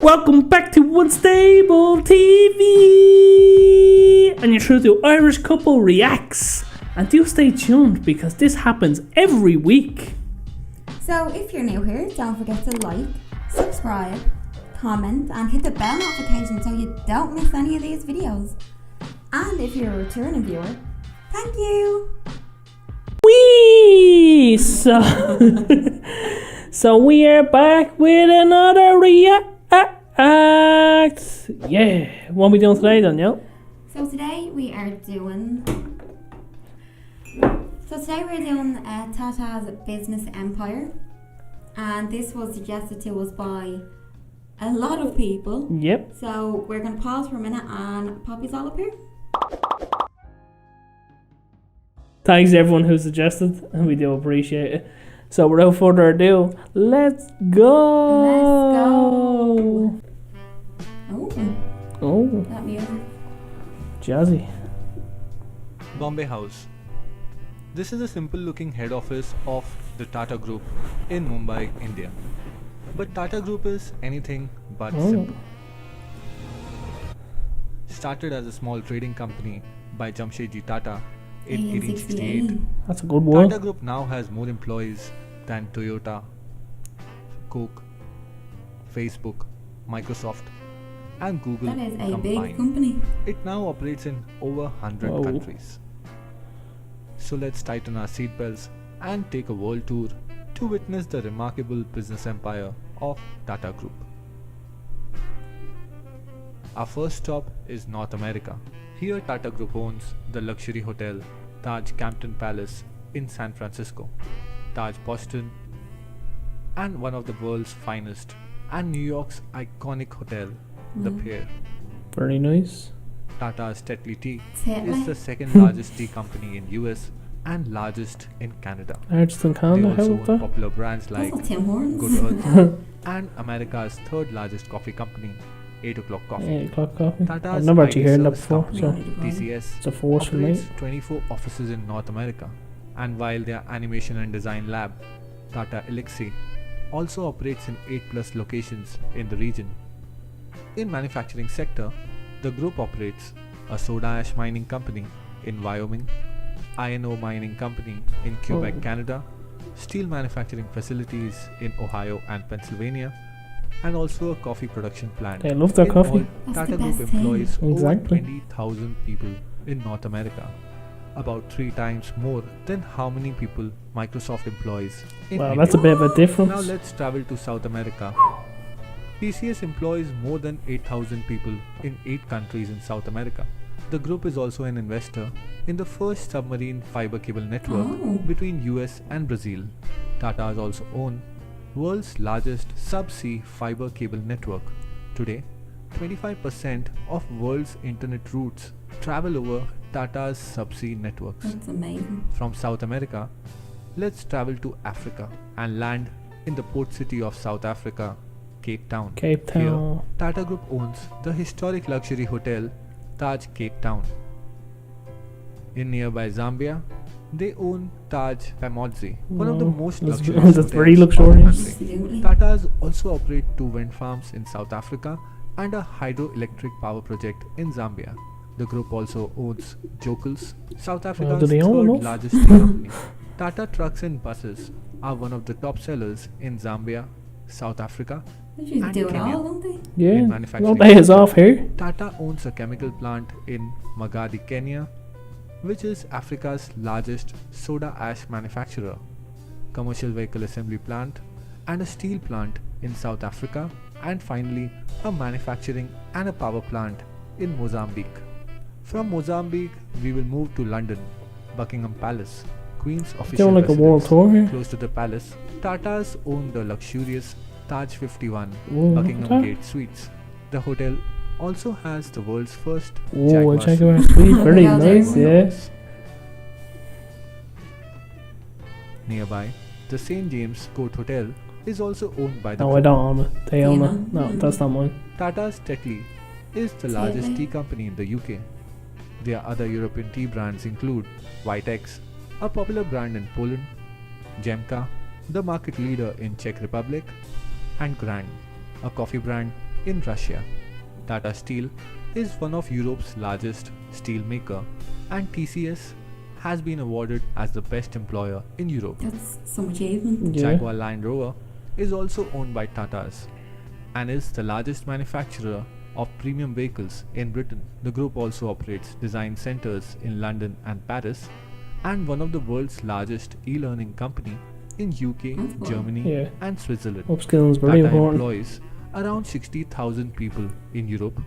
Welcome back to Unstable TV! And you're through to Irish Couple Reacts. And do stay tuned because this happens every week. So if you're new here, don't forget to like, subscribe, comment and hit the bell notification so you don't miss any of these videos. And if you're a returning viewer, thank you! Whee! So we are back with another react. Yeah. What are we doing today, Danielle? So today we're doing Tata's Business Empire, and this was suggested to us by a lot of people. Yep. So we're going to pause for a minute and Poppy's all up here. Thanks to everyone who suggested, and we do appreciate it. So without further ado, let's go! Oh, That music. jazzy. Bombay House. This is a simple looking head office of the Tata Group in Mumbai, India. But Tata Group is anything but simple. Started as a small trading company by Jamshedji Tata in 1868. That's a good one. Tata Group now has more employees than Toyota, Coke, Facebook, Microsoft and Google That is a combined. big company. It now operates in over 100 countries. So let's tighten our seatbelts and take a world tour to witness the remarkable business empire of Tata Group. Our first stop is North America. Here Tata Group owns the luxury hotel Taj Campton Palace in San Francisco, Taj Boston, and one of the world's finest and New York's iconic hotel, The Pier. Very nice. Tata's Tetley Tea Tetley. is the second largest tea company in US and largest in Canada. Largest in They Canada, how also about own that? popular brands like That's not Tim Hortons. Good Earth and America's third largest coffee company, 8 O'Clock Coffee. 8 o'clock coffee. Tata's I've never actually IT heard that service before, company, so TCS, it's a force for me. operates 24 offices in North America, and while their animation and design lab, Tata Elixir, also operates in 8+ locations in the region. In manufacturing sector, the group operates a soda ash mining company in Wyoming, iron ore mining company in Quebec, Canada, steel manufacturing facilities in Ohio and Pennsylvania, and also a coffee production plant. They love their In coffee. all, That's Tata the Group best thing. employs over Exactly. 20,000 people in North America, about 3 times more than how many people Microsoft employs in Wow, India. that's a bit of a Now difference. let's travel to South America. TCS employs more than 8,000 people in 8 countries in South America. The group is also an investor in the first submarine fiber cable network between US and Brazil. Tata's also own world's largest subsea fiber cable network. Today, 25% of world's internet routes travel over Tata's subsea networks. That's amazing. From South America, let's travel to Africa and land in the port city of South Africa, Cape Town. Cape Here, Town. Tata Group owns the historic luxury hotel Taj Cape Town. In nearby Zambia, they own Taj Pamodzi, one of the most That's- luxurious that's very hotels of the luxurious. country. Absolutely. Tata's also operate 2 wind farms in South Africa and a hydroelectric power project in Zambia. The group also owns Jokels, South Africa's do they own third enough? largest tea company. Tata trucks and buses are one of the top sellers in Zambia, South Africa. They just and do it Kenya. all, don't they? Yeah. In No manufacturing days sector, off here. Tata owns a chemical plant in Magadi, Kenya, which is Africa's largest soda ash manufacturer, commercial vehicle assembly plant, and a steel plant in South Africa, and finally a manufacturing and a power plant in Mozambique. From Mozambique, we will move to London, Buckingham Palace, Queen's official Doing like a world residence. tour here. Close to the palace, Tata's own the luxurious Taj 51 Ooh, Buckingham okay. Gate Suites. The hotel also has the world's first Oh, a Jaguar suite. suite. Very Yeah, nice, Jaguar. yeah. Nearby, the St. James Court Hotel is also owned by the No, I group. don't own it. They own Yeah. it. No, that's not mine. Tata's Tetley is the largest Tetley. tea company in the UK. Their other European tea brands include Whitex, a popular brand in Poland, Jemka, the market leader in Czech Republic, and Grand, a coffee brand in Russia. Tata Steel is one of Europe's largest steel maker, and TCS has been awarded as the best employer in Europe. That's some achievement. Yeah. Jaguar Land Rover is also owned by TATA'S and is the largest manufacturer of premium vehicles in Britain. The group also operates design centers in London and Paris, and one of the world's largest e-learning company in UK, That's cool. Germany Yeah. and Switzerland. Upskilling is very Tata important. employs around 60,000 people in Europe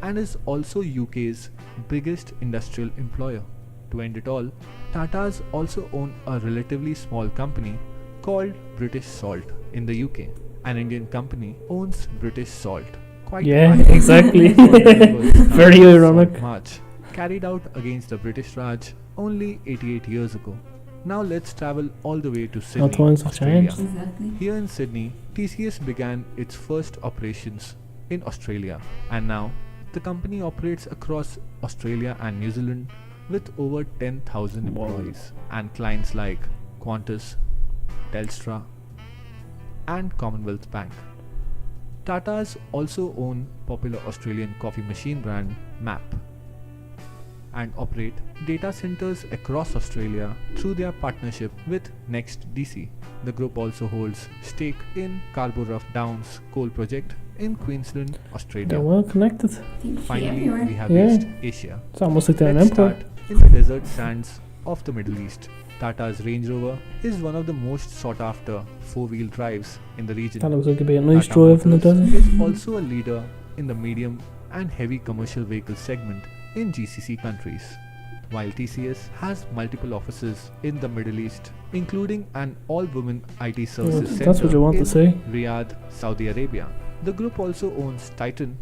and is also UK's biggest industrial employer. To end it all, Tata's also own a relatively small company called British Salt in the UK. An Indian company owns British Salt. Quite Yeah, ironic. exactly. Very Tata's ironic. Salt March carried out against the British Raj only 88 years ago. Now let's travel all the way to Sydney, times have Australia. changed. Exactly. Here in Sydney, TCS began its first operations in Australia, and now the company operates across Australia and New Zealand with over 10,000 employees and clients like Qantas, Telstra, and Commonwealth Bank. Tata's also own popular Australian coffee machine brand MAP and operate data centers across Australia through their partnership with NextDC. The group also holds stake in Scarborough Downs coal project in Queensland, Australia. They're well connected. Seems to be Finally, everywhere. we have Yeah. reached Asia. It's almost like they're an Let's empire. start in the desert sands of the Middle East. Tata's Range Rover is one of the most sought after four-wheel drives in the region. That looks like it'd be a nice Tata drive in the Motors desert. is also a leader in the medium and heavy commercial vehicle segment in GCC countries, while TCS has multiple offices in the Middle East, including an all-women IT services center That's what you want in to see. Riyadh, Saudi Arabia. The group also owns Titan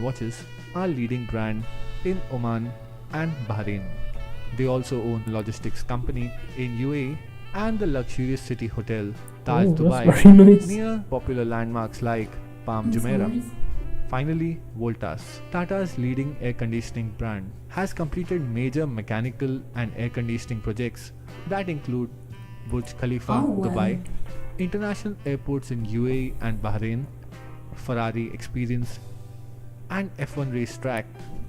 watches, a leading brand in Oman and Bahrain. They also own logistics company in UAE and the luxurious city hotel Taj Oh, Dubai that's very nice. near popular landmarks like Palm Jumeirah. Nice. Finally, Voltas, Tata's leading air conditioning brand, has completed major mechanical and air conditioning projects that include Burj Khalifa, Oh, wow. Dubai, international airports in UAE and Bahrain, Ferrari Experience, and F1 racetrack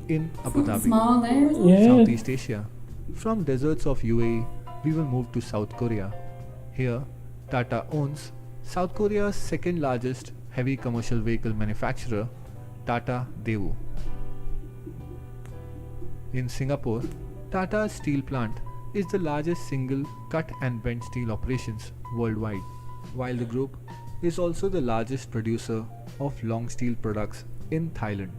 in Abu Something Dhabi, small there. isn't it? Yeah. Southeast Asia. From deserts of UAE, we will move to South Korea. Here, Tata owns South Korea's second largest heavy commercial vehicle manufacturer, Tata Daewoo. In Singapore, Tata's steel plant is the largest single cut and bent steel operations worldwide, while the group is also the largest producer of long steel products in Thailand.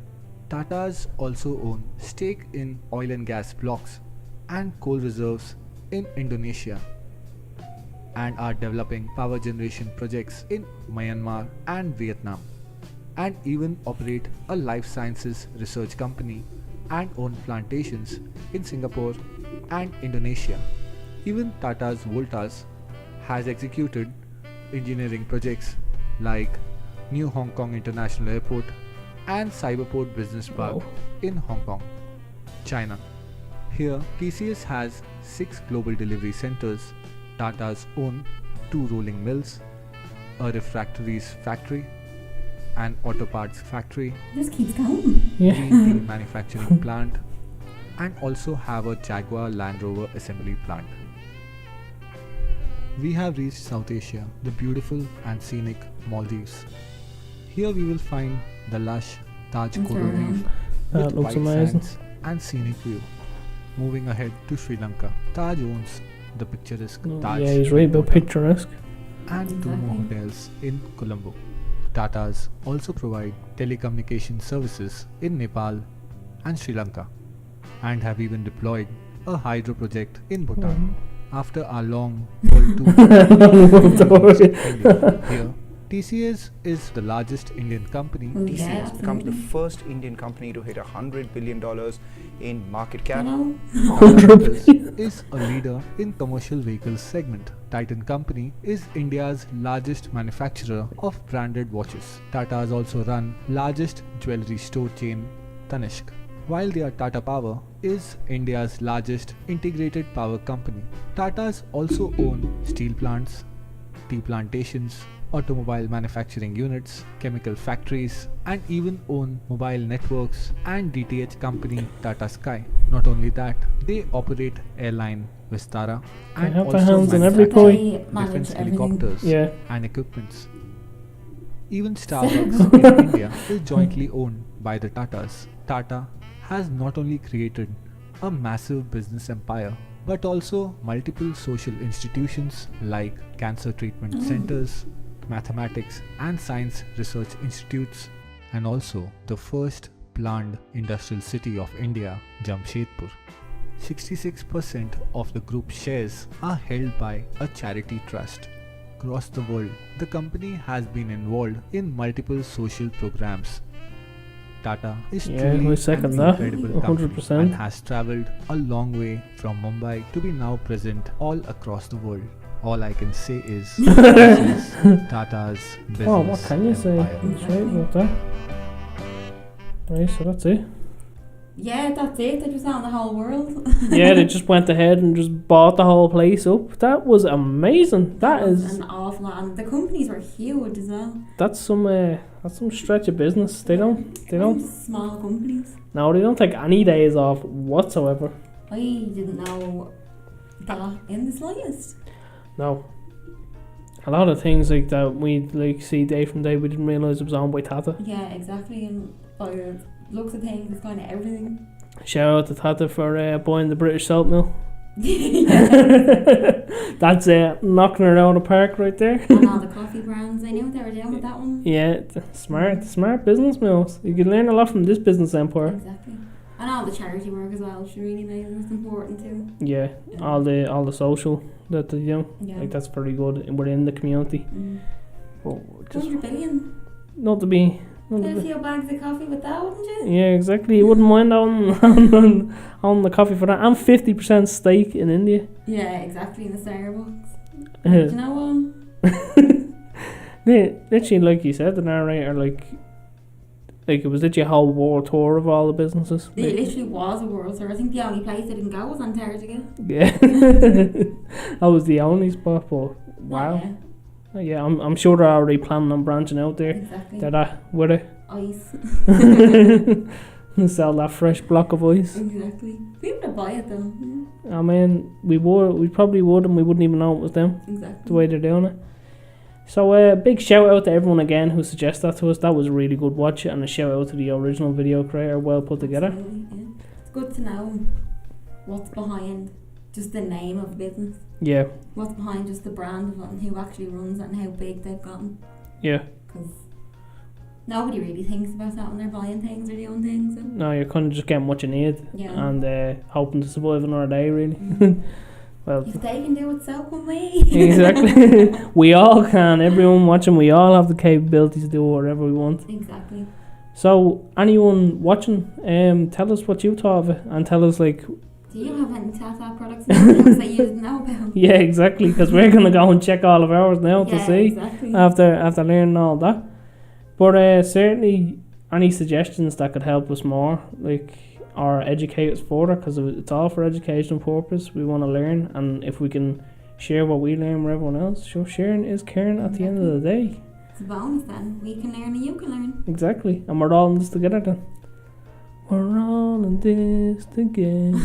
Tata's also own stake in oil and gas blocks and coal reserves in Indonesia and are developing power generation projects in Myanmar and Vietnam, and even operate a life sciences research company and own plantations in Singapore and Indonesia. Even Tata's Voltas has executed engineering projects like New Hong Kong International Airport and Cyberport Business Park Wow. in Hong Kong, China. Here, TCS has 6 global delivery centers, Tata's own 2 rolling mills, a refractories factory, an auto parts factory, Just keeps going. Yeah. green tea manufacturing plant, and also have a Jaguar Land Rover assembly plant. We have reached South Asia, the beautiful and scenic Maldives. Here we will find the lush Taj That's coral very reef That with looks white amazing. sands and scenic view. Moving ahead to Sri Lanka, Taj owns the picturesque Taj Yeah, he's right about Hotel picturesque. and 2 more Exactly. hotels in Colombo. Tatas also provide telecommunication services in Nepal and Sri Lanka, and have even deployed a hydro project in Bhutan. After our long world tour, here TCS is the largest Indian company. Yeah, TCS becomes the absolutely. first Indian company to hit $100 billion in market cap. Hello. Tata Motors is a leader in commercial vehicles segment. Titan Company is India's largest manufacturer of branded watches. Tata's also run largest jewelry store chain Tanishq, while their Tata Power is India's largest integrated power company. Tatas also own steel plants, tea plantations, automobile manufacturing units, chemical factories, and even own mobile networks and DTH company Tata Sky. Not only that, they operate airline Vistara and have their also hands in every manufacture pie. They manage defense everything. helicopters Yeah. and equipments. Even Starbucks in India is jointly owned by the Tatas. Tata has not only created a massive business empire but also multiple social institutions like cancer treatment centers, mathematics and science research institutes, and also the first planned industrial city of India, Jamshedpur. 66% of the group's shares are held by a charity trust. Across the world, the company has been involved in multiple social programs. Tata is Yeah, truly I second an that, incredible company 100%. and has travelled a long way from Mumbai to be now present all across the world. All I can say is this is Tata's business Oh, what can you say? empire. That's right about that. Right, so that's it. Yeah, that's it. They just own the whole world. Yeah, they just went ahead and just bought the whole place up. That was amazing. That is an awful lot. And the companies were huge as well. that's some stretch of business. They don't Small companies. no, they don't take any days off whatsoever. I didn't know that in the slightest. No. A lot of things like that we like see day from day we didn't realise it was owned by Tata. Yeah, exactly. And by the looks of things, it's kind of everything. Shout out to Tata for buying the British salt mill. Yeah. That's knocking it out of the park right there. And all the coffee brands. I knew what they were doing with that one. Yeah, smart business mills. You can learn a lot from this business empire. Exactly. And all the charity work as well. It's really nice and it's important too. Yeah, all the social that they do. Yeah. Like that's pretty good within the community. But just 100 billion. not to be. Get a few bags of coffee with that, wouldn't you? Yeah, exactly. You wouldn't mind on the coffee for that. And 50% stake in India. Yeah, exactly. In the Starbucks. Do you know what? Literally, like you said, the narrator, like it was literally a whole world tour of all the businesses. It literally was a world tour. I think the only place I didn't go was Antarctica. Yeah, that was the only spot. But wow, yeah, I'm sure they're already planning on branching out there. Exactly. They're that with it. Ice. Sell that fresh block of ice. Exactly. We would buy it though. Yeah. I mean, we probably would, and we wouldn't even know it was them. Exactly. The way they're doing it. So big shout out to everyone again who suggested that to us. That was a really good watch, and a shout out to the original video creator, well put together. Absolutely, yeah. It's good to know what's behind just the name of the business. Yeah. What's behind just the brand of it and who actually runs it and how big they've gotten. Yeah. Because nobody really thinks about that when they're buying things or doing things. So. No, you're kind of just getting what you need, Yeah. and hoping to survive another day, really. Well, If they can do it, so can we. exactly. We all can. Everyone watching, we all have the capability to do whatever we want. Exactly. So, anyone watching, tell us what you thought of it, and tell us like. Do you have any Tata products in your house that you didn't know about? Yeah, exactly. Because we're gonna go and check all of ours now to see exactly. after learning all that. But certainly, any suggestions that could help us more, like, or educate us further, because it's all for educational purpose. We want to learn, and if we can share what we learn with everyone else, sure, sharing is caring at the end of the day. It's a bonus then. We can learn and you can learn. Exactly, and we're all in this together then. We're all in this together.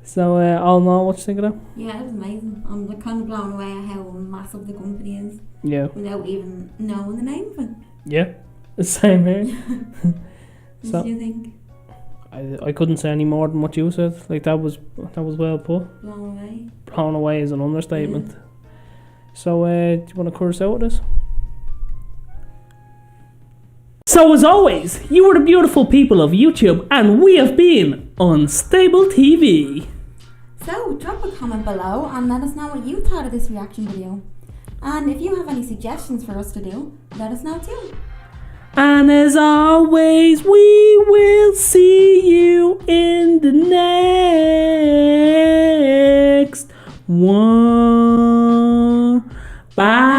So, all in all, what you think of that? Yeah, it was amazing. I'm like kind of blown away at how massive the company is Yeah. without even knowing the name of it. Yeah, the same here. What So- do you think? I couldn't say any more than what you said. Like, that was well put. Blown away. Blown away is an understatement. So, do you want to curse out with us? So, as always, you are the beautiful people of YouTube, and we have been Unstable TV. So, drop a comment below and let us know what you thought of this reaction video. And if you have any suggestions for us to do, let us know too. And as always, we will see you in the next one. Bye.